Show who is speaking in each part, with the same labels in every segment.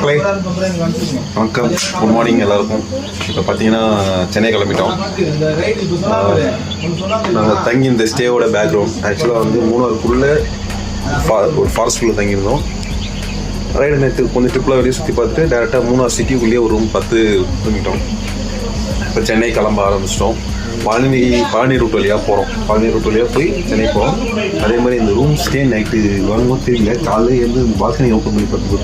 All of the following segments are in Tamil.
Speaker 1: மக்களே வணக்கம், குட் மார்னிங் எல்லாருக்கும். இப்போ பார்த்தீங்கன்னா சென்னை கிளம்பிட்டோம். நாங்கள் தங்கி இந்த ஸ்டேவோட பேக்ரவுண்ட் ஆக்சுவலாக வந்து மூணாருக்குள்ளே ஒரு ஃபாரஸ்ட்குள்ளே தங்கியிருந்தோம். ரைடு நேற்று கொஞ்சம் ட்ரிப்பில் வெளியே சுற்றி பார்த்துட்டு டேரெக்டாக மூணார் சிட்டிக்குள்ளேயே ஒரு ரூம் 10 தூங்கிட்டோம். இப்போ சென்னை கிளம்ப ஆரம்பிச்சிட்டோம். பழனி ரூட் வழியாக போகிறோம். பழனி ரூட் வழியாக போய் சென்னை போகிறோம். அதே மாதிரி இந்த ரூம் ஸ்டே நைட்டு வாங்கும்போது தெரியல, காலையில் வந்து பால்கனி ஓப்பன் பண்ணி பார்த்து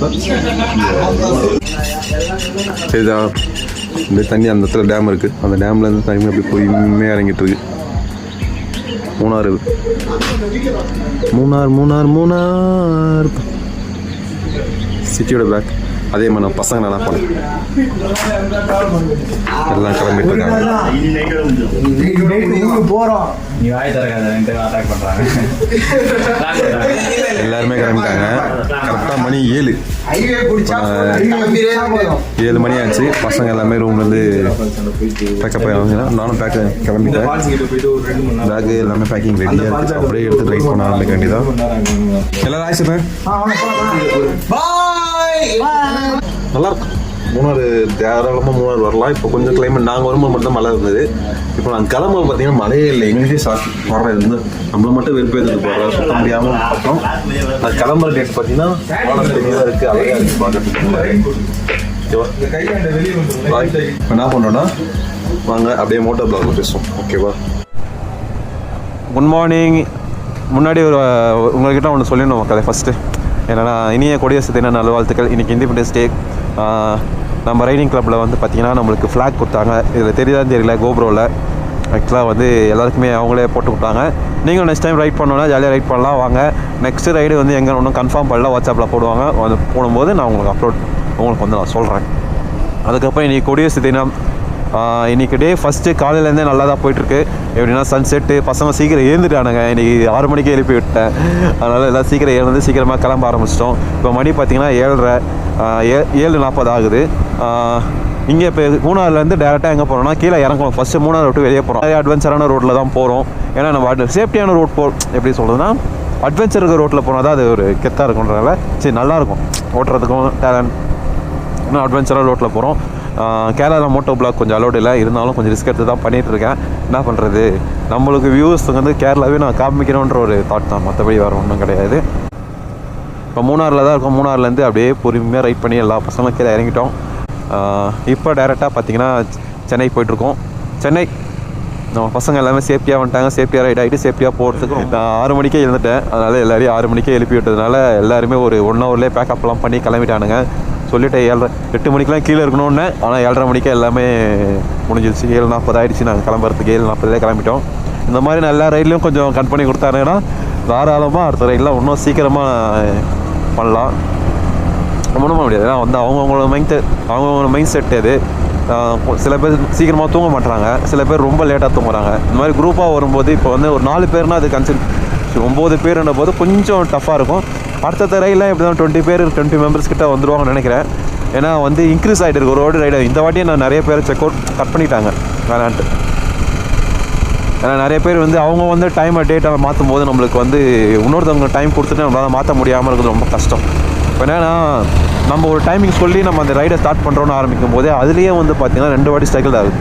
Speaker 1: சரிதா. இந்த தண்ணி அந்த இடத்துல டேம் இருக்குது. அந்த டேமில் இருந்து தண்ணி அப்படி போய் இறங்கிட்டு இருக்கு. மூணார் சிட்டியோட பேக். அதே மாதிரி நான் பசங்க நல்லா பண்ணேன், எல்லாம் கிளம்பிட்டு இருக்காங்க. எல்லாருமே கிளம்பிட்டாங்க. கரெக்டாக மணி 7 மணி ஆச்சு. பசங்க எல்லாமே ரூம்லேருந்து பேக்கப் ஆகிடுவாங்க. நானும் கிளம்பிட்டேன். பேக்கு எல்லாமே பேக்கிங் ரெடியாக இருக்குது. அப்படியே எடுத்து ரைட் பண்ண ஆரம்பிக்க வேண்டியதான். எல்லாரும் ஆயிடுச்சுப்பேன். நல்லா இருக்கும். மூணாறு தாராளமாக மூணாறு வரலாம். இப்போ கொஞ்சம் கிளைமேட் நாங்கள் வரும்போது மட்டும் தான் மழை இருந்தது. இப்போ நாங்கள் கிளம்பும்போது பார்த்தீங்கன்னா மழையே இல்லை. எங்களுக்கே வர இருந்து நம்மளை மட்டும் வெறுப்பேற்றது போடுற சுத்த முடியாமல் பார்த்தோம். அது கிளம்புற டேட் பார்த்தீங்கன்னா வானம் தெளிவாக இருக்குது, அழகாக இருக்குது பார்க்கறதுக்கு. இப்போ என்ன பண்ணுறோன்னா வாங்க அப்படியே மோட்டோ பிளாக்ல பேசுவோம். ஓகேவா? Good morning. முன்னாடி உங்கள்கிட்ட ஒன்று சொல்லிடணும் மக்களே. ஃபஸ்ட்டு என்னென்னா, இனிய கொடியரசு தின நல்வாழ்த்துக்கள். இன்றைக்கி இண்டிபெண்டன்ஸ் டே. நம்ம ரைடிங் கிளப்பில் வந்து பார்த்திங்கன்னா நம்மளுக்கு ஃப்ளாக் கொடுத்தாங்க. இதில் தெரியுதான்னு தெரியல, கோப்ரோவில் ஆக்சுவலாக வந்து எல்லாருக்குமே அவங்களே போட்டு கொடுத்தாங்க. நீங்களும் நெக்ஸ்ட் டைம் ரைட் பண்ணோன்னா ஜாலியாக ரைட் பண்ணலாம். வாங்க. நெக்ஸ்ட்டு ரைடு வந்து எங்கே ஒன்றும் கன்ஃபார்ம் பண்ணல, வாட்ஸ்அப்பில் போடுவாங்க. அது போடும்போது நான் உங்களுக்கு வந்து நான் சொல்கிறேன். அதுக்கப்புறம் இன்றைக்கி கொடியரசு தினம். இன்றைக்கி டே ஃபஸ்ட்டு காலையிலேருந்தே நல்லா தான் போயிட்டுருக்கு. எப்படின்னா சன்செட்டு. பசங்க சீக்கிரம் எழுந்துட்டானுங்க. இன்றைக்கி 6 மணிக்கு எழுப்பி விட்டேன். அதனால் எல்லாம் சீக்கிரம் எழுந்து சீக்கிரமாக கிளம்ப ஆரம்பிச்சிட்டோம். இப்போ மணி பார்த்திங்கன்னா 7:40 ஆகுது. இங்கே இப்போ மூணாறுலேருந்து டேரெக்டாக எங்கே போகிறோம்னா கீழே இறங்குவோம். ஃபஸ்ட்டு மூணாறு விட்டு வெளியே போகிறோம். நிறைய அட்வென்ச்சரான ரோட்டில் தான் போகிறோம். ஏன்னா நம்ம சேஃப்டியான ரோட் எப்படி சொல்கிறதுனா அட்வென்ச்சர் இருக்கிற ரோட்டில் போனால் தான் அது ஒரு கெத்தாக இருக்குன்றதால சரி நல்லாயிருக்கும் ஓட்டுறதுக்கும். டேலண்ட் இன்னும் அட்வென்ச்சராக ரோட்டில் போகிறோம். கேரளா மோட்டோ பிளாக் கொஞ்சம் அலோடு இல்லை, இருந்தாலும் கொஞ்சம் ரிஸ்க் எடுத்து தான் பண்ணிகிட்ருக்கேன். என்ன பண்ணுறது, நம்மளுக்கு வியூவர்ஸுக்கு வந்து கேரளாவே நான் காமிக்கணுன்ற ஒரு தாட் தான், மற்றபடி வேறு ஒன்றும் கிடையாது. இப்போ மூணாரில் தான் இருக்கோம். மூணாறுலேருந்து அப்படியே பொறுமையாக ரைட் பண்ணி எல்லா பசங்களும் கீழே இறங்கிட்டோம். இப்போ டேரெக்டாக பார்த்திங்கன்னா சென்னை போய்ட்ருக்கோம். சென்னை நம்ம பசங்க எல்லாமே சேஃப்டியாக வந்துட்டாங்க. சேஃப்டியாக ரைட் ஆகிட்டு சேஃப்டியாக போகிறதுக்கு நான் 6 மணிக்கே எழுந்துட்டேன். அதனால் எல்லோரையும் 6 மணிக்கே எழுப்பி விட்டதுனால எல்லாருமே ஒரு 1 ஹவர்லேயே பேக்கப்லாம் பண்ணி கிளம்பிட்டானுங்க. சொல்லிவிட்டு 8 மணிக்கெலாம் கீழே இருக்கணும்னு. ஆனால் 7:30 மணிக்கே எல்லாமே முடிஞ்சிருச்சு. 7:40 ஆகிடுச்சு. நாங்கள் கிளம்புறதுக்கு 7:40 கிளம்பிட்டோம். இந்த மாதிரி நான் எல்லா ரைட்லையும் கொஞ்சம் கட் பண்ணி கொடுத்தாருங்கன்னா தாராளமாக அடுத்த ரைடெலாம் இன்னும் சீக்கிரமாக பண்ணலாம். ஒன்றும் பண்ண முடியாது. ஏன்னா வந்து அவங்கவுங்களோட மைண்ட் செட் அது. சில பேர் சீக்கிரமாக தூங்க மாட்டுறாங்க, சில பேர் ரொம்ப லேட்டாக தூங்குறாங்க. இந்த மாதிரி குரூப்பாக வரும்போது இப்போ வந்து ஒரு 4 பேர்னால் அது 9 பேருன்ற போது கொஞ்சம் டஃப்பாக இருக்கும். அடுத்த ரயிலில் எப்படி தான் 20 மெம்பர்ஸ் கிட்ட வந்துடுவாங்கன்னு நினைக்கிறேன். ஏன்னா வந்து இன்க்ரீஸ் ஆகிட்டு இருக்கு ரோடு ரைடு. இந்த வாட்டியே நான் நிறைய பேர் செக் அவுட் கட் பண்ணிட்டாங்க வேணான்ட்டு. ஏன்னா நிறைய பேர் வந்து அவங்க வந்து டைமை டேட்டாக மாற்றும் போது நம்மளுக்கு வந்து இன்னொருத்தவங்க டைம் கொடுத்துட்டு நம்மளால் மாற்ற முடியாமல் இருக்கிறது ரொம்ப கஷ்டம். இப்போ என்னென்னா நம்ம ஒரு டைமிங் சொல்லி நம்ம அந்த ரைடை ஸ்டார்ட் பண்ணுறோன்னு ஆரம்பிக்கும் போதே அதுலேயே வந்து பார்த்திங்கன்னா 2 வாட்டி ஸ்ட்ரகிள் ஆகுது.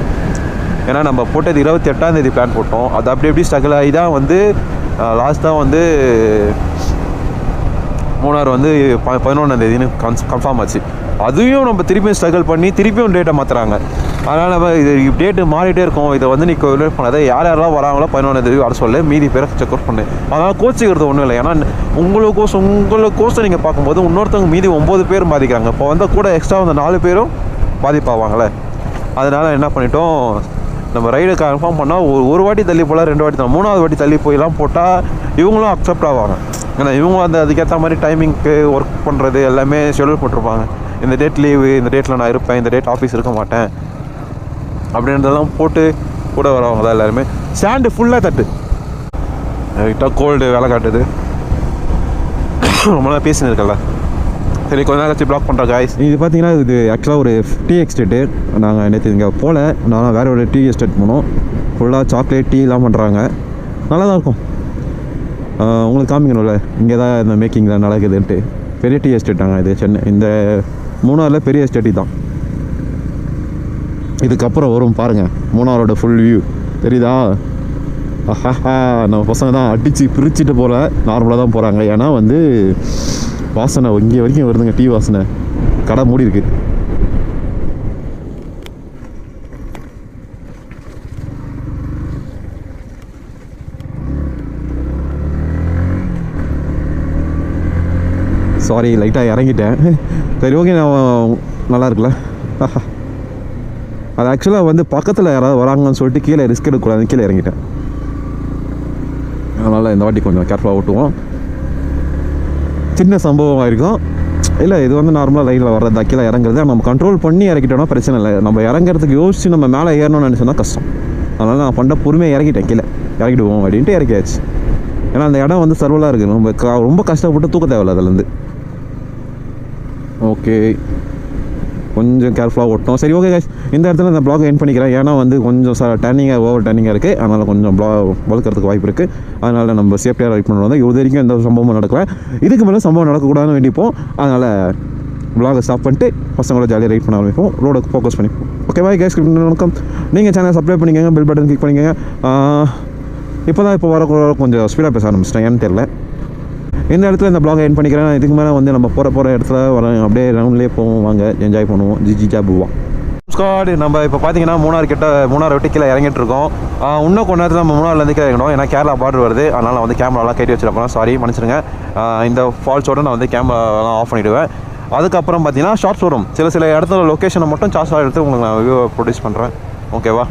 Speaker 1: ஏன்னா நம்ம போட்டது 28ஆம் தேதி பிளான் போட்டோம். அது அப்படி ஸ்ட்ரகிள் ஆகி தான் வந்து லாஸ்ட்டாக வந்து மூணாறு வந்து 11ஆம் தேதினு கன்ஃபார்ம் ஆச்சு. அதையும் நம்ம திருப்பியும் ஸ்ட்ரகிள் பண்ணி திருப்பியும் டேட்டை மாற்றுறாங்க. அதனால் நம்ம இது டேட்டு மாறிட்டே இருக்கோம். இதை வந்து நீ கோவிலேட் பண்ணாத, யாரெல்லாம் வராங்களோ 11ஆம் தேதி வர சொல்ல, மீதி பேரை செக் அவுட் பண்ணு. அதனால் கோச்சிக்கிறது ஒன்றும் இல்லை. ஏன்னா உங்களுக்கோசம் நீங்கள் பார்க்கும்போது இன்னொருத்தவங்க மீதி 9 பேரும் பாதிக்கிறாங்க. இப்போ வந்து கூட எக்ஸ்ட்ரா வந்து 4 பேரும் பாதிப்பாவாங்களே. அதனால் என்ன பண்ணிட்டோம், நம்ம ரைடு கன்ஃபார்ம் பண்ணால் ஒரு வாட்டி தள்ளி போகலாம், 2 வாட்டி தான், 3ஆவது வாட்டி தள்ளி போயெல்லாம் போட்டால் இவங்களும் அக்செப்ட் ஆவாங்க. ஏன்னா இவங்க வந்து அதுக்கேற்ற மாதிரி டைமிங்க்கு ஒர்க் பண்ணுறது எல்லாமே ஷெடியூல் போட்டிருப்பாங்க. இந்த டேட் லீவு, இந்த டேட்டில் நான் இருப்பேன், இந்த டேட் ஆஃபீஸ் இருக்க மாட்டேன் அப்படின்றதெல்லாம் போட்டு கூட வரவங்க தான் எல்லாருமே. ஸ்டாண்டு ஃபுல்லாக தட்டு கோல்டு வேலை காட்டுது. ரொம்ப நாள் பேசினு இருக்கல. சரி, கொஞ்ச நேரம் கழிச்சு பிளாக் பண்ணுறேன் காய்ஸ். இது பார்த்தீங்கன்னா இது ஆக்சுவலாக ஒரு டீ எஸ்டேட்டு. நாங்கள் நேற்று இங்கே போகல, நான் வேறு ஒரு டீ எஸ்டேட் போனோம். ஃபுல்லாக சாக்லேட் டீலாம் பண்ணுறாங்க. நல்லா தான் இருக்கும். உங்களுக்கு காமிக்கணும்ல இங்கே தான் இந்த மேக்கிங்கில் நடக்குதுன்ட்டு. பெரிய டீ எஸ்டேட்டாங்க இது. சென்னை இந்த மூணாரில் பெரிய எஸ்டேட் தான். இதுக்கப்புறம் வரும் பாருங்கள் மூணாரோட ஃபுல் வியூ தெரியுதா? ஆஹா, நம்ம பசங்க தான் அடித்து பிரிச்சுட்டு போகிற நார்மலாக தான் போகிறாங்க. ஏன்னா வந்து வாசனை இங்கே வரைக்கும் வருதுங்க, டீ வாசனை. கடை மூடி இருக்கு. சாரி, லைட்டாக இறங்கிட்டேன். சரி, ஓகே, நான் நல்லா இருக்குல்ல. அது ஆக்சுவலாக வந்து பக்கத்தில் யாராவது வராங்கன்னு சொல்லிட்டு கீழே ரிஸ்க் எடுக்கக்கூடாதுன்னு கீழே இறங்கிட்டேன். அதனால் இந்த வாட்டி கொஞ்சம் கேர்ஃபுல்லாக ஓட்டுவோம். சின்ன சம்பவம் ஆகிருக்கும். இல்லை, இது வந்து நார்மலாக லைனில் வர்றது தான். கீழே இறங்குறது நம்ம கண்ட்ரோல் பண்ணி இறக்கிட்டோம்னா பிரச்சனை இல்லை. நம்ம இறங்குறதுக்கு யோசிச்சு நம்ம மேலே ஏறணும்னு நினச்சோன்னா கஷ்டம். அதனால் நான் பண்ண பொறுமையாக இறக்கிட்டேன். கீழே இறக்கிடுவோம் அப்படின்ட்டு இறக்கியாச்சு. ஏன்னா அந்த இடம் வந்து சர்வலாக இருக்குது. நம்ம ரொம்ப கஷ்டப்பட்டு தூக்க தேவையில்ல அதுலேருந்து. ஓகே, கொஞ்சம் கேர்ஃபுல்லாக ஓட்டணும். சரி, ஓகே கைஸ், இந்த இடத்துல இந்த ப்ளாக் எண்ட் பண்ணிக்கிறேன். ஏன்னா வந்து கொஞ்சம் டர்னிங்காக ஓவர் டர்னிங்காக இருக்குது. அதனால் கொஞ்சம் வளர்க்குறதுக்கு வாய்ப்பு இருக்குது. அதனால் நம்ம சேஃப்டியாக ரைட் பண்ணுறது வந்து இது வரைக்கும் எந்த சம்பவமும் நடக்கல. இதுக்கு மேலே சம்பவம் நடக்கக்கூடாதுன்னு வேண்டிப்போம். அதனால் ப்ளாகை ஸ்டாப் பண்ணிட்டு பசங்களோட ஜாலியாக ரைட் பண்ண ஆரம்பிப்போம். ரோடுக்கு ஃபோக்கஸ் பண்ணிப்போம். ஓகே பாய் கைஸ், வணக்கம். நீங்கள் சேனல் சப்ஸ்கிரைப் பண்ணிக்கோங்க, பெல் பட்டன் கிளிக் பண்ணிக்கோங்க. இப்போ வர கொஞ்சம் ஸ்பீடாக பேச ஆரம்பிச்சிட்டேன், ஏன்னு தெரியல. இந்த இடத்துல இந்த ப்ளாகை எண்ட் பண்ணிக்கிறேன். இதுக்கு மேலே வந்து நம்ம போகிற இடத்துல அப்படியே ரவுண்ட்லேயே போவோம். வாங்க, என்ஜாய் பண்ணுவோம். ஜிஜா பூவா ஸ்காட். நம்ம இப்போ பார்த்தீங்கன்னா மூணாறு விட்டு கீழே இறங்கிட்டு இருக்கோம். இன்னும் கொஞ்ச நேரத்தில் நம்ம மூணாறுலேருந்து கீழே இறங்கணும். ஏன்னா கேரளா பார்டர் வருது. அதனால் நான் வந்து கேமராலாம் கட்டி வச்சிருப்பேன். சாரி, மன்னிச்சிடுங்க. இந்த ஃபால்ஸோடு நான் வந்து கேமராலாம் ஆஃப் பண்ணிவிடுவேன். அதுக்கப்புறம் பார்த்தீங்கன்னா ஷார்ட்ஸ் வரும். சில இடத்துல லொக்கேஷனை மட்டும் ஷார்ட்ஸாக எடுத்து உங்களுக்கு நான் வியூவை ப்ரொடியூஸ் பண்ணுறேன். ஓகேவா?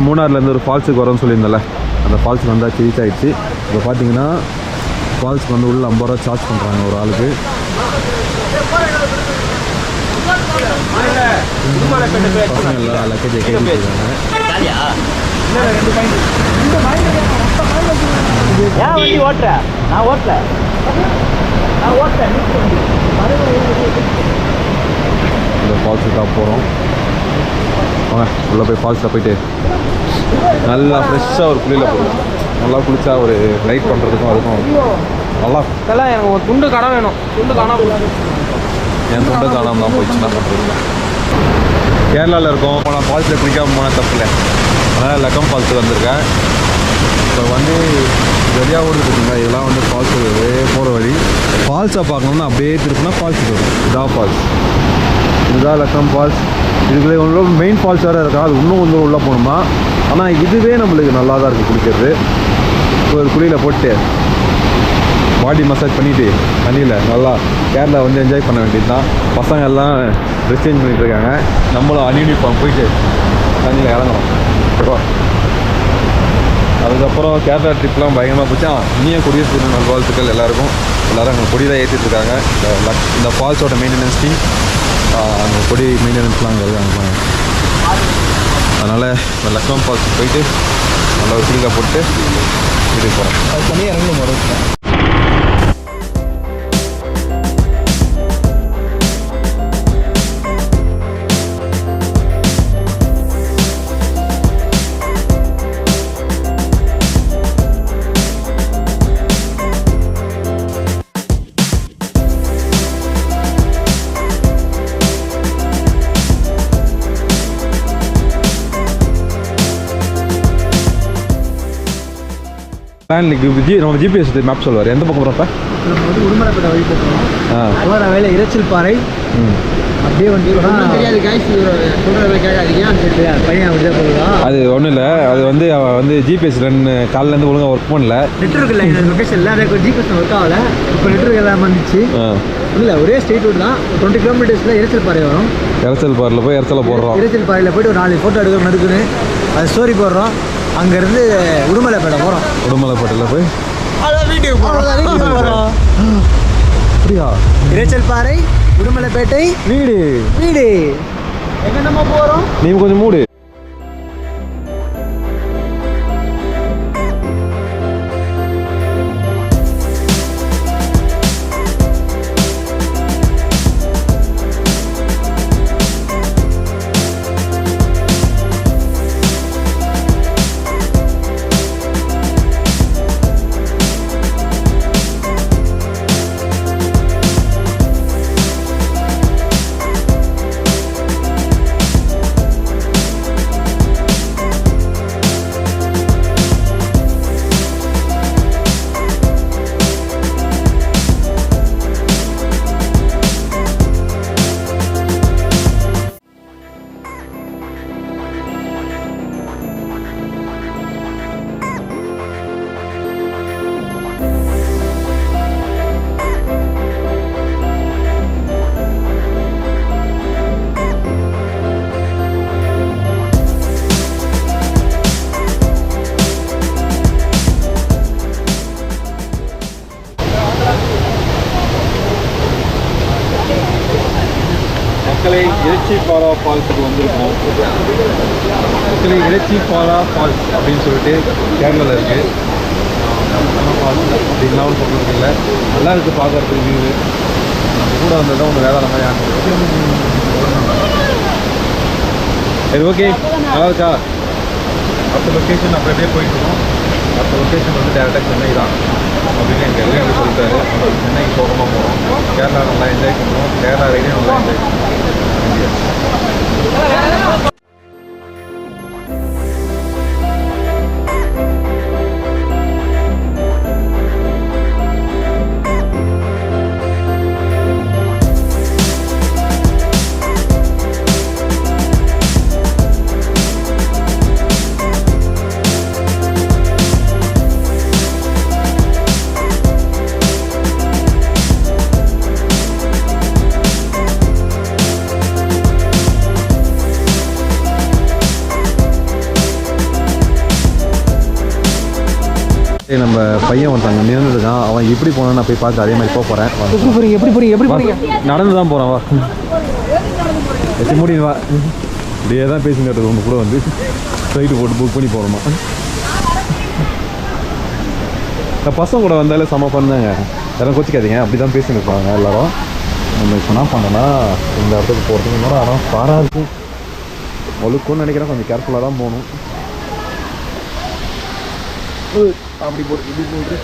Speaker 1: மூணாறுலேருந்து ஒரு ஃபால்ஸுக்கு வரோன்னு சொல்லியிருந்தேன்ல, அந்த ஃபால்ஸுக்கு வந்தால் ரீச் ஆகிடுச்சு. இப்போ பார்த்தீங்கன்னா ஃபால்ஸுக்கு வந்து உள்ள 50 ரூபா சார்ஜ் பண்ணுறாங்க ஒரு ஆளுக்கு. பசங்க எல்லாம் லக்கேஜை கேட்டுருக்காங்க. இந்த ஃபால்ஸுக்கு தான் போகிறோம். வாங்க உள்ளே போய் ஃபால்ஸில் போயிட்டு நல்லா ஃப்ரெஷ்ஷாக ஒரு குளியில் போகும். நல்லா குளிச்சா ஒரு ரைட் பண்ணுறதுக்கும் அதுக்கும் நல்லா.
Speaker 2: இதெல்லாம் எனக்கு ஒரு துண்டு கடை வேணும். துண்டு காணாமல்
Speaker 1: என் துண்டு காணாமல் தான் போயிடுச்சு. என்ன பண்ணுறது? கேரளாவில் இருக்கோம். நான் ஃபால்ஸில் குளிக்காமல் போனால் தப்பு இல்லை. அதனால் லக்கம் ஃபால்ஸுக்கு வந்திருக்கேன். இப்போ வந்து வெளியாக ஓடுதுங்க. இதெல்லாம் வந்து ஃபால்ஸு போகிற வழி. ஃபால்ஸை பார்க்கணுன்னா அப்படியே திருப்பினா ஃபால்ஸுக்கு வரும். இதான் ஃபால்ஸ், இதுதான் லக்கம் ஃபால்ஸ். இதுக்குள்ளே உள்ள மெயின் ஃபால்ஸ் வேறு இருக்கா, அது இன்னும் கொஞ்சம் உள்ளே போகணுமா. ஆனால் இதுவே நம்மளுக்கு நல்லா தான் இருக்குது குளிக்கிறது. இப்போ ஒரு குளியில் போட்டு பாடி மசாஜ் பண்ணிவிட்டு தண்ணியில் நல்லா கேரளா வந்து என்ஜாய் பண்ண வேண்டியது தான். பசங்க எல்லாம் ட்ரெஸ் சேஞ்ச் பண்ணிகிட்டு இருக்காங்க. நம்மளும் அன்யூனிஃபார்ம் போயிட்டு தண்ணியில் இறங்கணும். ஓகேவா? அதுக்கப்புறம் கேரளா ட்ரிப்லாம் பயங்கரமாக போச்சா. இனிய குடியரசு தின நல்வாழ்த்துக்கள் எல்லாருக்கும். எல்லோரும் அங்கே கொடி தான் ஏற்றிட்டு இருக்காங்க. இந்த ஃபால்ஸோட மெயின்டெனன்ஸ் டீம் அங்கே கொடி மெயின்டெனன்ஸ்லாம் அங்கே இருக்காங்க. அதனால் இந்த லக்னம் ஃபால்ஸுக்கு போயிட்டு நல்லா ஒரு குளியில் போட்டு வீட்டுக்கு போகிறோம். அது தனியாக இறங்கணும் வரும். நம்ம ஜிபிஎஸ் மேப் சொல்லுவார். எந்த பக்கம் போகிறப்ப
Speaker 2: நம்ம வந்து உடுமலைப்பேட்டை வழி போகிறோம். போகிற வேலை இறைச்சல் பாறை அப்படியே வந்து தெரியாது. காய்ச்சி சொல்கிற கேட்காதீங்க. பையன் அப்படி தான் போகுதா? அது
Speaker 1: ஒன்றும் இல்லை. அது வந்து அவள் வந்து ஜிபிஎஸ் காலிலேருந்து ஒழுங்காக ஒர்க் பண்ணல.
Speaker 2: நெட்ஒர்க் இல்லை இந்த லொக்கேஷனில். அதே ஜிபிஎஸ் ஒர்க் ஆகலை. இப்போ நெட்ஒர்க் எல்லாம் வந்துச்சு. இல்லை ஒரே ஸ்ட்ரெயிட் ரோடு தான். 20 கிலோமீட்டர்ஸில் இறைச்சல் பாறை வரும்.
Speaker 1: இறைச்சல் பாறையில் போய் இறைச்சலை போடுறோம்.
Speaker 2: இறைச்சல் பாறையில் போய்ட்டு ஒரு 4 ஃபோட்டோ எடுக்கணும் நடுக்குன்னு. அது ஸ்டோரி போடுறோம். அங்கேருந்து உடுமலைப்பேட்டை போகிறோம்.
Speaker 1: உடுமலைப்பேட்டையில் போய்
Speaker 2: வீட்டுக்கு போகிறோம்.
Speaker 1: அப்படியா?
Speaker 2: இறைச்சல் பாறை, உடுமலைப்பேட்டை,
Speaker 1: வீடு.
Speaker 2: எங்கே நம்ம போகிறோம்?
Speaker 1: நீ கொஞ்சம் மூடு. இறைச்சிப்பாரா ஃபால்ஸுக்கு வந்திருக்கோம். இறைச்சிப்பாரா ஃபால்ஸ் அப்படின்னு சொல்லிட்டு கேரளாவில் இருக்குது. ஃபால்ஸ் அப்படின்லாம் ஒரு சொல்கிறது இல்லை. நல்லா இருக்குது பார்க்குறதுக்கு வியூவு. நம்ம கூட வந்தது தான் ஒன்று வேற மாதிரி ஆகும். சரி, ஓகே, நல்லா இருக்கா? அடுத்த லொக்கேஷன் அப்புறம் எப்படியே போயிட்டுருக்கோம். அடுத்த லொக்கேஷன் வந்து டேரெக்டாக சென்னை தான் அப்படின்னு எங்கள் எல்லாம் சொல்லிட்டாரு. சென்னைக்கு போகமாக போகிறோம். கேரளா நல்லா என்ஜாய் பண்ணுறோம். கேரளா ரைடே நல்லா என்ஜாய் பண்ணுறோம். நம்ம பையன் ஒருத்தாங்க நின்றுருக்கான், அவன் எப்படி போனான்னு நான் போய் பார்த்து அதே மாதிரி போக போகிறேன்.
Speaker 2: எப்படி போறீங்க
Speaker 1: நடந்து தான் போகிறான். வா எப்படி முடியும், வா இப்படியே தான் பேசிட்டு ஒன்று கூட வந்து ஃப்ளைட்டு போட்டு புக் பண்ணி போகிறோமா. பசங்க கூட வந்தாலே செம்ம பண்ணாங்க, யாரும் கோச்சிக்காதீங்க, அப்படி தான் பேசின்னு இருப்பாங்க எல்லோரும். நம்ம இப்போ என்ன பண்ணோன்னா இந்த இடத்துக்கு போகிறதுக்கு முன்னாடி ஆனால் பாராக இருக்கும், ஒழுக்குன்னு நினைக்கிறேன், கொஞ்சம் கேர்ஃபுல்லாக தான் போகணும். அப்படி போட்டு இப்படி போயிட்டு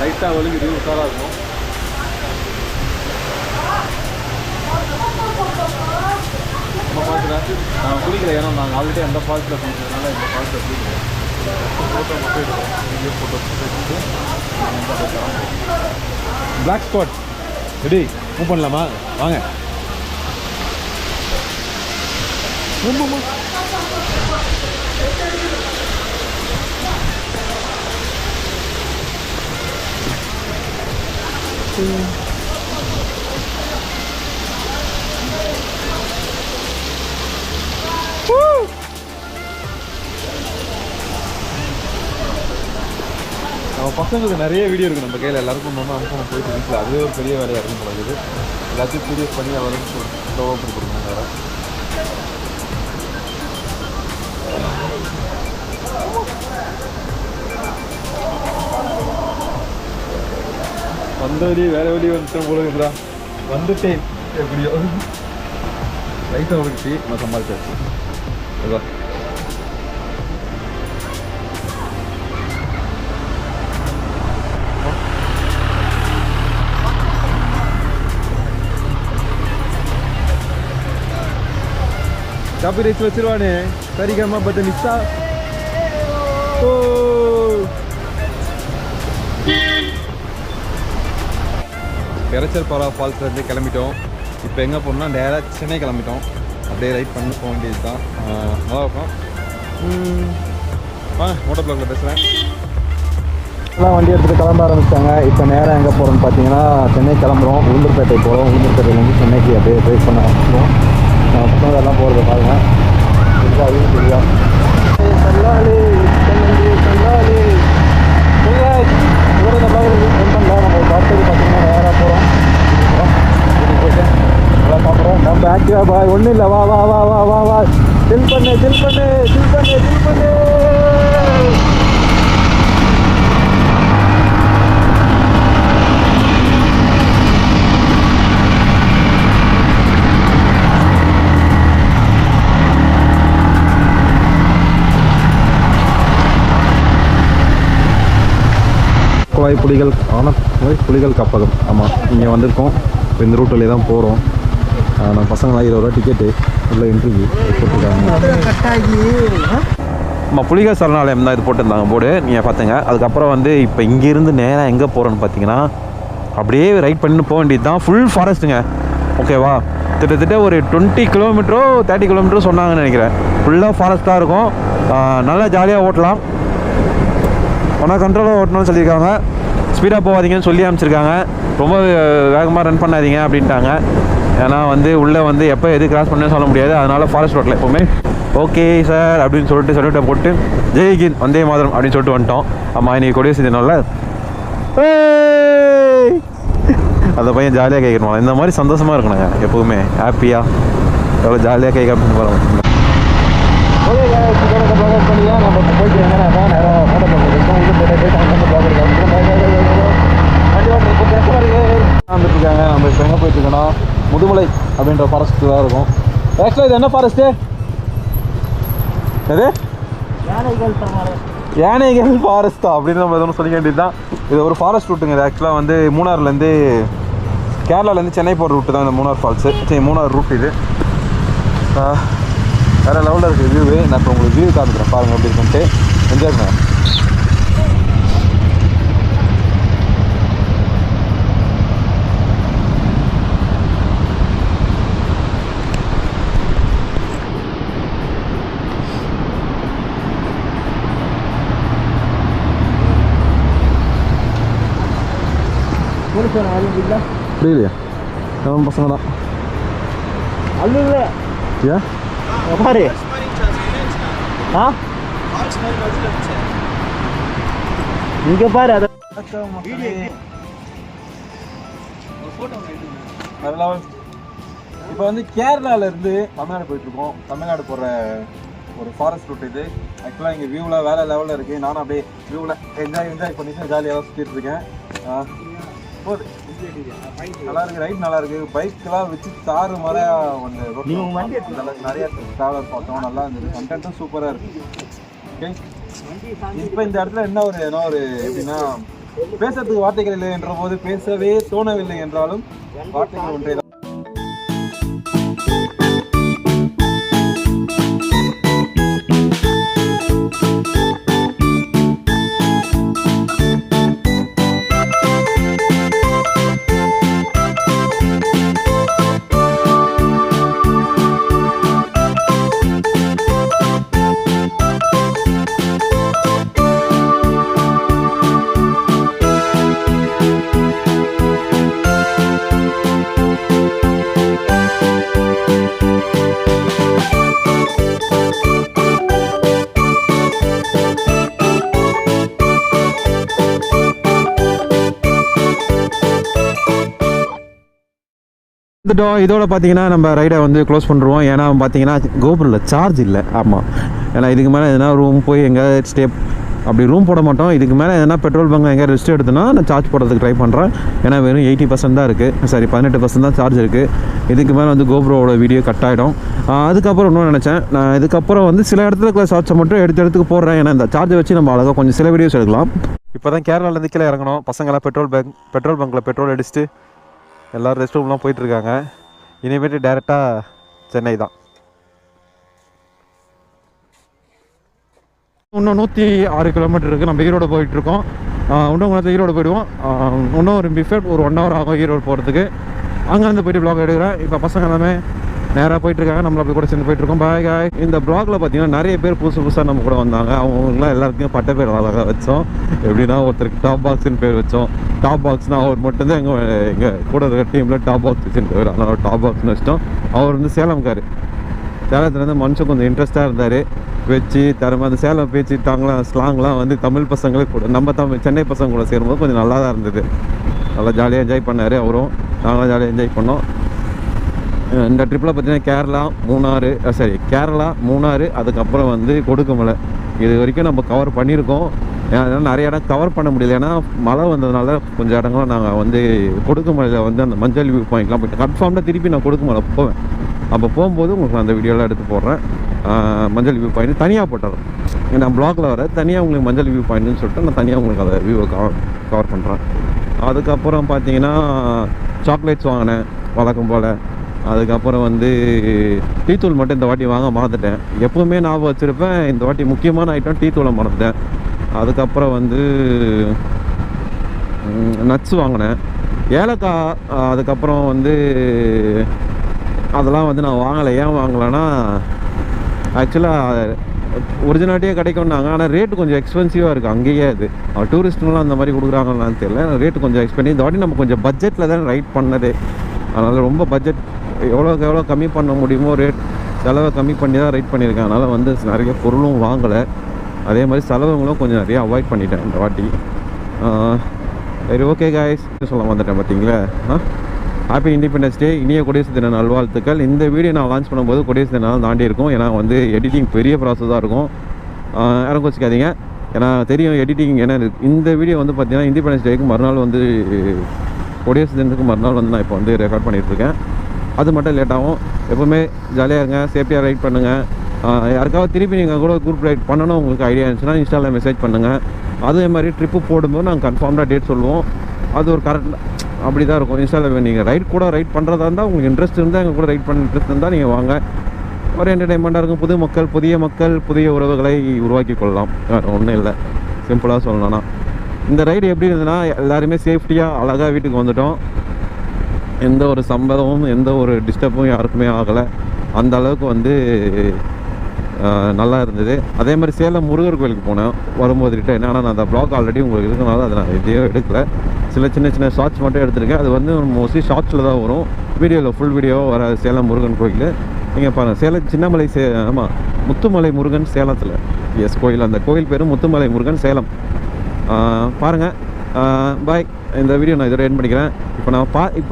Speaker 1: லைட்டாக வலிக்குது, உஷாராக இருக்கும். நம்ம ஃபால்ஸில் நான் குளிக்கல, ஏன்னா நாங்கள் ஆல்ரெடி அந்த ஃபால்ஸில் குளிக்கிறதுனால இந்த ஃபால்ஸில் குளிக்கிறோம். ஃபோட்டோ மட்டும் எடுக்கிறோம், வீடியோ ஃபோட்டோ எடுத்துட்டு பிளாக் ஸ்பாட் ரெடி மூவ் பண்ணலாமா? வாங்க. நம்ம பசங்களுக்கு நிறைய வீடியோ இருக்குது நம்ம கையில், எல்லாருக்கும் நம்ம அனுப்பணும் போயிட்டு வீட்டில், அதுவே ஒரு பெரிய வேலையாக இருக்கும் போகிறது. எல்லாத்தையும் வீடியோஸ் பண்ணி அவருக்கு ஸ்லோவாக கொடுக்கணும். வேறு வந்த வழி வேற வழி வந்துட்டேன் போல இருக்குதா, வந்துட்டேன் எப்படியோ. லைட்டாக வந்துச்சு, நான் சமாளிச்சாச்சு. அதுதான் காப்பி ரைஸ் வச்சிருவானே, சரிகமா பட் மிஸ்ஸா. ஓ பெரச்சல்பாரா ஃபால்ஸ்லேருந்து கிளம்பிட்டோம். இப்போ எங்கே போகணும்னா டேரெக்டாக சென்னை கிளம்பிட்டோம். அப்படியே ரைட் பண்ணி போக வேண்டியது தான். நல்லா இருக்கும். மோட்டோ பிளாக்ல பேசுகிறேன். எல்லாம் வண்டி எடுத்துகிட்டு கிளம்ப ஆரம்பிச்சிட்டாங்க. இப்போ நேரம் எங்கே போகிறோம்னு பார்த்தீங்கன்னா சென்னை கிளம்புறோம். உளுந்தூர்பேட்டை போகிறோம். உளுந்தூர்பேட்டையிலேருந்து சென்னைக்கு அப்படியே ட்ரைவ் பண்ண ஆரம்பிச்சிடும். பசங்க எல்லாம் போகிறது பாருங்க, இதுதான் அதுவும் தெரியும். சல்லாலி சல்லாலி இதோட இந்த பிளாக் ரன் பண்ணல. நம்ம சாப்பிட்டது பார்த்தீங்கன்னா நேராக போகிறோம். போயிட்டு நல்லா சாப்பிட்றோம். நம்ம ஆக்டிவா பாய் ஒன்றும் இல்லை, வா வா வா வா வா வா சில் பண்ணு சில் பண்ணு சில் பண்ணு சில் பண்ணு. புலிகள் புலிகள் காப்பகம். ஆமாம், இங்கே வந்திருக்கோம். இப்போ இந்த ரூட்டிலே தான் போகிறோம். நம்ம பசங்களாம் 20 ரூபா டிக்கெட்டு உள்ள இன்டர்வியூ போட்டிருக்காங்க. ஆமாம், புலிகள் சரணாலயம் தான் இது போட்டிருந்தாங்க போர்டு, நீங்கள் பார்த்துங்க. அதுக்கப்புறம் வந்து இப்போ இங்கேருந்து நேராக எங்கே போகிறோன்னு பார்த்தீங்கன்னா அப்படியே ரைட் பண்ணி போக வேண்டியது தான். ஃபுல் ஃபாரஸ்ட்டுங்க, ஓகேவா? கிட்டத்தட்ட ஒரு 20 கிலோமீட்டரோ 30 கிலோமீட்டரோ சொன்னாங்கன்னு நினைக்கிறேன். ஃபுல்லாக ஃபாரஸ்ட்டாக இருக்கும். நல்லா ஜாலியாக ஓட்டலாம். ஆனால் கண்ட்ரோலாக ஓட்டணும்னு சொல்லியிருக்காங்க. ஸ்பீடாக போகாதீங்கன்னு சொல்லி அனுப்பிச்சிருக்காங்க. ரொம்ப வேகமாக ரன் பண்ணாதீங்க அப்படின்ட்டாங்க. ஏன்னா வந்து உள்ளே வந்து எப்போ எது கிராஸ் பண்ணணும்னு சொல்ல முடியாது. அதனால் ஃபாரஸ்ட் ரோட்டில் எப்போவுமே ஓகே சார் அப்படின்னு சொல்லிட்டு போட்டு ஜெய்ஹிந்த் வந்தே மாதரம் அப்படின்னு சொல்லிட்டு வந்துட்டோம். ஆமாம், இன்றைக்கி கொடியரசு தினம்ல அந்த பையன் ஜாலியாக கேட்கணும். இந்த மாதிரி சந்தோஷமாக இருக்கணுங்க எப்போவுமே, ஹாப்பியாக எவ்வளோ ஜாலியாக கேட்க அப்படின்னு போகிறோம். நம்ம போயிட்டு நேரம் ஃபோட்டோ பண்ணிருக்கோம். வந்துட்டுருக்காங்க. நம்ம இப்போ எங்கே போயிட்டுருக்கோன்னா முதுமலை அப்படின்ற ஃபாரஸ்ட்டு தான் இருக்கும். ஆக்சுவலாக இது என்ன ஃபாரஸ்ட்டு? எது? யானைகள் ஃபாரஸ்ட்டா அப்படின்னு நம்ம எதுவும் சொல்லிக்க வேண்டியது தான். இது ஒரு ஃபாரஸ்ட் ரூட்டுங்க. இது ஆக்சுவலாக வந்து மூணாறுலேருந்து கேரளாலேருந்து சென்னை போகிற ரூட்டு தான் இந்த மூணார் ஃபால்ஸு. சரி, மூணார் ரூட் இது. வேறு லெவலில் இருக்குது வியூவு. நான் இப்போ உங்களுக்கு வியூ காமிக்கிறேன், பாருங்கள் எப்படி இருக்குன்ட்டு. என்ஜாய் பண்ணுங்க. புரியலையா? நம்ம பசங்க தான். ஏன்
Speaker 2: பாரு இங்க பாரு. அதை
Speaker 1: இப்போ வந்து கேரளாவிலேருந்து தமிழ்நாடு போயிட்டுருக்கோம். தமிழ்நாடு போகிற ஒரு ஃபாரஸ்ட் ரூட் இது. ஆக்சுவலாக இங்கே வியூவில் வேறு லெவலில் இருக்குது. நானும் அப்படியே வியூவில் என்ஜாய் பண்ணிட்டு ஜாலியாக சுற்றிட்டு இருக்கேன். போகுது, நல்லா இருக்குது, ரைட் நல்லா இருக்குது. பைக்கெலாம் வச்சு தாறு மாதிரியாக வந்து நல்லா நிறையா ட்ராவலர் பார்த்தோம், நல்லா இருந்தது. கண்டென்ட்டும் சூப்பராக இருக்குது. ஓகே, இப்போ இந்த இடத்துல என்ன ஒரு எப்படின்னா, பேசுறதுக்கு வார்த்தைகள் இல்லை என்ற போது பேசவே தோணவில்லை என்றாலும் வார்த்தைகள் ஒன்றே தான். இதோட பார்த்தீங்கன்னா நம்ம ரைடை வந்து க்ளோஸ் பண்ணுறோம். ஏன்னா பார்த்தீங்கன்னா கோபுரில் சார்ஜ் இல்லை. ஆமாம், ஏன்னா இதுக்கு மேலே எதனா ரூம் போய் எங்கேயாவது ஸ்டே அப்படி ரூம் போட மாட்டோம். இதுக்கு மேலே எதனா பெட்ரோல் பங்க் எங்கேயாவது ரெஸ்ட் எடுத்தோன்னா நான் சார்ஜ் போடுறதுக்கு ட்ரை பண்ணுறேன். ஏன்னா வெறும் 80% தான் இருக்குது, சாரி 18% தான் சார்ஜ் இருக்குது. இதுக்கு மேலே வந்து கோப்ரோவோட வீடியோ கட் ஆகிடும். அதுக்கப்புறம் இன்னும் நினச்சேன், நான் இதுக்கப்புறம் வந்து சில இடத்துல சார்ஜை மட்டும் எடுத்து போடுறேன். ஏன்னா இந்த சார்ஜை வச்சு நம்ம அழகாக கொஞ்சம் சில வீடியோஸ் எடுக்கலாம். இப்போ தான் கேரளாலேருந்து கீழே இறங்கணும். பசங்களாம் பெட்ரோல் பங்க்கில் பெட்ரோல் அடிச்சுட்டு எல்லோரும் ரெஸ்ட் ரூம்லாம் போயிட்டுருக்காங்க. இனிமேட்டு டேரெக்டாக சென்னை தான். இன்னும் 106 கிலோமீட்டர் இருக்குது. நம்ம ஈரோடு போயிட்டுருக்கோம். இன்னும் கொஞ்சம் ஈரோடு போயிடுவோம். இன்னும் ஒரு ஒரு 1 hour ஆகும் ஈரோடு போகிறதுக்கு. அங்கேருந்து போய்ட்டு ப்ளாக் எடுக்கிறேன். இப்போ பசங்க எல்லாமே நேராக போயிட்டுருக்காங்க, நம்மள அப்படி கூட சேர்ந்து போயிட்டுருக்கோம். பாய் காய். இந்த ப்ளாகில் பார்த்தீங்கன்னா நிறைய பேர் புதுசாக நம்ம கூட வந்தாங்க. அவங்களுக்குலாம் எல்லாருக்கும் பட்ட பேர் அழகாக வச்சோம். எப்படின்னா ஒருத்தருக்கு டாப் பாக்ஸ்ன்னு பேர் வச்சோம். டாப் பாக்ஸ்னால் அவர் மட்டும்தான் எங்கள் கூட இருக்கிற டீமில் டாப் பாக்ஸ் வச்சுன்னு பேர், அதனால் டாப் பாக்ஸ்னு வச்சிட்டோம். அவர் வந்து சேலம்கார். சேலத்துலேருந்து மனுஷன் கொஞ்சம் இன்ட்ரெஸ்ட்டாக இருந்தார். வச்சு தரமாக அந்த சேலம் பேச்சு ஸ்லாங்லாம் வந்து தமிழ் பசங்களுக்கு கூட நம்ம சென்னை பசங்க கூட சேரும்போது கொஞ்சம் நல்லா தான் இருந்தது. நல்லா ஜாலியாக என்ஜாய் பண்ணார் அவரும், நாங்களும் ஜாலியாக என்ஜாய் பண்ணோம். இந்த ட்ரிப்பில் பார்த்தீங்கன்னா கேரளா மூணாறு அதுக்கப்புறம் வந்து கொடுக்குமலை. இது வரைக்கும் நம்ம கவர் பண்ணியிருக்கோம். ஏன்னா நிறைய இடம் கவர் பண்ண முடியல, ஏன்னா மழை வந்ததுனால கொஞ்சம் இடங்களும் நாங்கள் வந்து கொடுக்குமலையில் வந்து அந்த மஞ்சள் வியூ பாயிண்ட்லாம் போய்ட்டு கன்ஃபார்ம்டாக திருப்பி நான் கொடுக்குமலை போவேன். அப்போ போகும்போது உங்களுக்கு நான் அந்த வீடியோலாம் எடுத்து போடுறேன். மஞ்சள் வியூ பாயிண்ட் தனியாக போட்டுறேன். நான் ப்ளாகில் வர தனியாக உங்களுக்கு மஞ்சள் வியூ பாயிண்ட்னு சொல்லிட்டு நான் தனியாக உங்களுக்கு அதை வியூவை கவர் பண்ணுறேன். அதுக்கப்புறம் பார்த்தீங்கன்னா சாக்லேட்ஸ் வாங்கினேன் வழக்கம் போல். அதுக்கப்புறம் வந்து டீத்தூள் மட்டும் இந்த வாட்டி வாங்க மறந்துட்டேன். எப்போவுமே ஞாபகம் வச்சுருப்பேன், இந்த வாட்டி முக்கியமான ஐட்டம் டீத்தூளை மறந்துட்டேன். அதுக்கப்புறம் வந்து நட்ஸ் வாங்கினேன், ஏலக்காய். அதுக்கப்புறம் வந்து அதெல்லாம் வந்து நான் வாங்கலை. ஏன் வாங்கலைன்னா ஆக்சுவலாக ஒரிஜினாலிட்டியாக கிடைக்கும்னாங்க, ஆனால் ரேட்டு கொஞ்சம் எக்ஸ்பென்சிவாக இருக்குது அங்கேயே. அது டூரிஸ்ட்டுங்களாம் அந்த மாதிரி கொடுக்குறாங்களான்னு தெரியல, ரேட்டு கொஞ்சம் எக்ஸ்பென்சிவ். இந்த வாட்டி நம்ம கொஞ்சம் பட்ஜெட்டில் தான் ரைட் பண்ணதே. அதனால் ரொம்ப பட்ஜெட் எவ்வளோக்கு எவ்வளோ கம்மி பண்ண முடியுமோ ரேட் செலவை கம்மி பண்ணி தான் ரைட் பண்ணியிருக்கேன். அதனால் வந்து நிறைய பொருளும் வாங்கலை. அதே மாதிரி செலவுங்களும் கொஞ்சம் நிறையா அவாய்ட் பண்ணிட்டேன் இந்த வாட்டி. சரி ஓகே காய்ஸ் சொல்ல வந்துட்டேன் பார்த்தீங்களா. ஹாப்பி இண்டிபெண்டன்ஸ் டே, இனிய குடியரசு தின நல்வாழ்த்துக்கள். இந்த வீடியோ நான் லான்ச் பண்ணும்போது குடியரசு தினம் தாண்டி இருக்கும். ஏன்னா வந்து எடிட்டிங் பெரிய ப்ராசஸாக இருக்கும், யாரும் வச்சுக்காதீங்க. ஏன்னா தெரியும் எடிட்டிங் என்ன. இந்த வீடியோ வந்து பார்த்தீங்கன்னா இண்டிபெண்டன்ஸ் டேக்கு மறுநாள் வந்து குடியரசு தினத்துக்கு மறுநாள் வந்து நான் இப்போ வந்து ரெக்கார்ட் பண்ணிகிட்ருக்கேன். அது மட்டும் லேட்டாகும். எப்போவுமே ஜாலியாக இருங்க, சேஃப்டியாக ரைட் பண்ணுங்கள். யாருக்காவது திருப்பி நீங்கள் கூட குரூப் ரைட் பண்ணணும் உங்களுக்கு ஐடியா இருந்துச்சுன்னா இன்ஸ்டாவில் மெசேஜ் பண்ணுங்கள். அதே மாதிரி ட்ரிப்பு போடும்போது நாங்கள் கன்ஃபார்ம்டாக டேட் சொல்லுவோம். அது ஒரு கரெக்ட் அப்படி தான் இருக்கும். இன்ஸ்டாவில் நீங்கள் ரைட் பண்ணுறதா இருந்தால் உங்களுக்கு இன்ட்ரெஸ்ட் இருந்தால் எங்கள் கூட ரைட் பண்ண இன்ட்ரெஸ்ட் இருந்தால் நீங்கள் வாங்க. ஒரு என்டர்டைன்மெண்ட்டாக இருக்கும். புதிய மக்கள் புதிய உறவுகளை உருவாக்கி கொள்ளலாம். ஒன்றும் இல்லை, சிம்பிளாக சொல்லணும்னா இந்த ரைடு எப்படி இருந்ததுன்னா எல்லாருமே சேஃப்டியாக அழகாக வீட்டுக்கு வந்துட்டோம். எந்த ஒரு சம்பவமும் எந்த ஒரு டிஸ்டர்பும் யாருக்குமே ஆகலை. அந்த அளவுக்கு வந்து நல்லா இருந்தது. அதே மாதிரி சேலம் முருகர் கோயிலுக்கு போனேன் வரும்போது ரிட்டர்ன். ஆனால் நான் அந்த ப்ளாக் ஆல்ரெடி உங்களுக்கு இருக்கனால அதை நான் எதையும் எடுக்கலை. சின்ன ஷார்ட்ஸ் மட்டும் எடுத்திருக்கேன். அது வந்து மோஸ்ட்லி ஷார்ட்ஸில் தான் வரும், வீடியோவில் ஃபுல் வீடியோ வராது. சேலம் முருகன் கோயில் நீங்கள் பாருங்கள். சேலம் சின்னமலை ஆமாம் முத்துமலை முருகன் சேலத்தில் கோயில். அந்த கோயில் பேர் முத்துமலை முருகன் சேலம். பாருங்கள். பாய். இந்த வீடியோ நான் இதோட எண்ட் பண்ணிக்கிறேன். இப்போ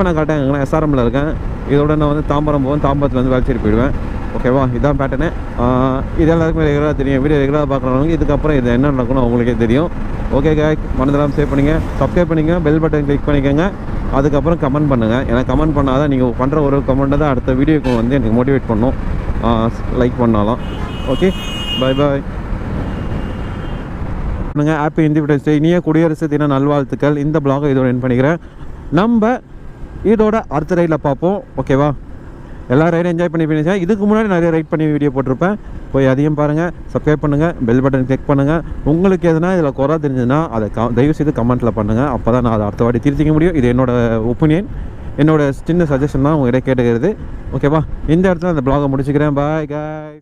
Speaker 1: நான் கரெக்டாக எங்கன்னா எஸ்ஆர்எம்மில் இருக்கேன். இதோட நான் வந்து தாம்பரம் போவேன். தாம்பரத்துலேருந்து வேலைச்சேரி போயிடுவேன். ஓகேவா, இதான் பேட்டர்னு. இது எல்லாருக்குமே ரெகுலராக தெரியும். வீடியோ ரெகுலராக பார்க்குறவங்க இதுக்கப்புறம் இது என்ன நடக்கணும் அவங்களுக்கே தெரியும். ஓகே காய், மனதெல்லாம் சேவ் பண்ணிங்க, சப்ஸ்கிரைப் பண்ணிங்க, பெல் பட்டன் கிளிக் பண்ணிக்கோங்க. அதுக்கப்புறம் கமெண்ட் பண்ணுங்கள். ஏன்னா கமெண்ட் பண்ணால் தான் நீங்கள் பண்ணுற ஒரு கமெண்ட்டை தான் அடுத்த வீடியோக்கு வந்து எனக்கு மோட்டிவேட் பண்ணும். லைக் பண்ணாலும். ஓகே, பாய் பாய். ஹாப்பி இண்டிபெண்டன்ஸ் டே, இனிய குடியரசு தின நல்வாழ்த்துக்கள். இந்த பிளாகை இதோட எண்ட் பண்ணிக்கிறேன். நம்ம இதோட அடுத்த ரைடில் பார்ப்போம். ஓகேவா, எல்லா ரைடும் என்ஜாய் பண்ணி பண்ணிச்சேன். இதுக்கு முன்னாடி நிறைய ரைட் பண்ணி வீடியோ போட்டிருப்பேன். போய் அதையும் பாருங்கள், சப்ஸ்கிரைப் பண்ணுங்கள், பெல் பட்டன் கிளிக் பண்ணுங்கள். உங்களுக்கு எதுனா இதில் குறை தெரிஞ்சதுன்னா அதை தயவுசெய்து கமெண்ட்டில் பண்ணுங்கள். அப்போ தான் நான் அதை அடுத்த வாட்டி திருத்திக்க முடியும். இது என்னோடய ஒப்பீனியன், என்னோடய சின்ன சஜஷன் தான் உங்கள்கிட்ட கேட்டுக்கிறது. ஓகேவா, இந்த இடத்துல அந்த பிளாகை முடிச்சுக்கிறேன். பாய் காய்.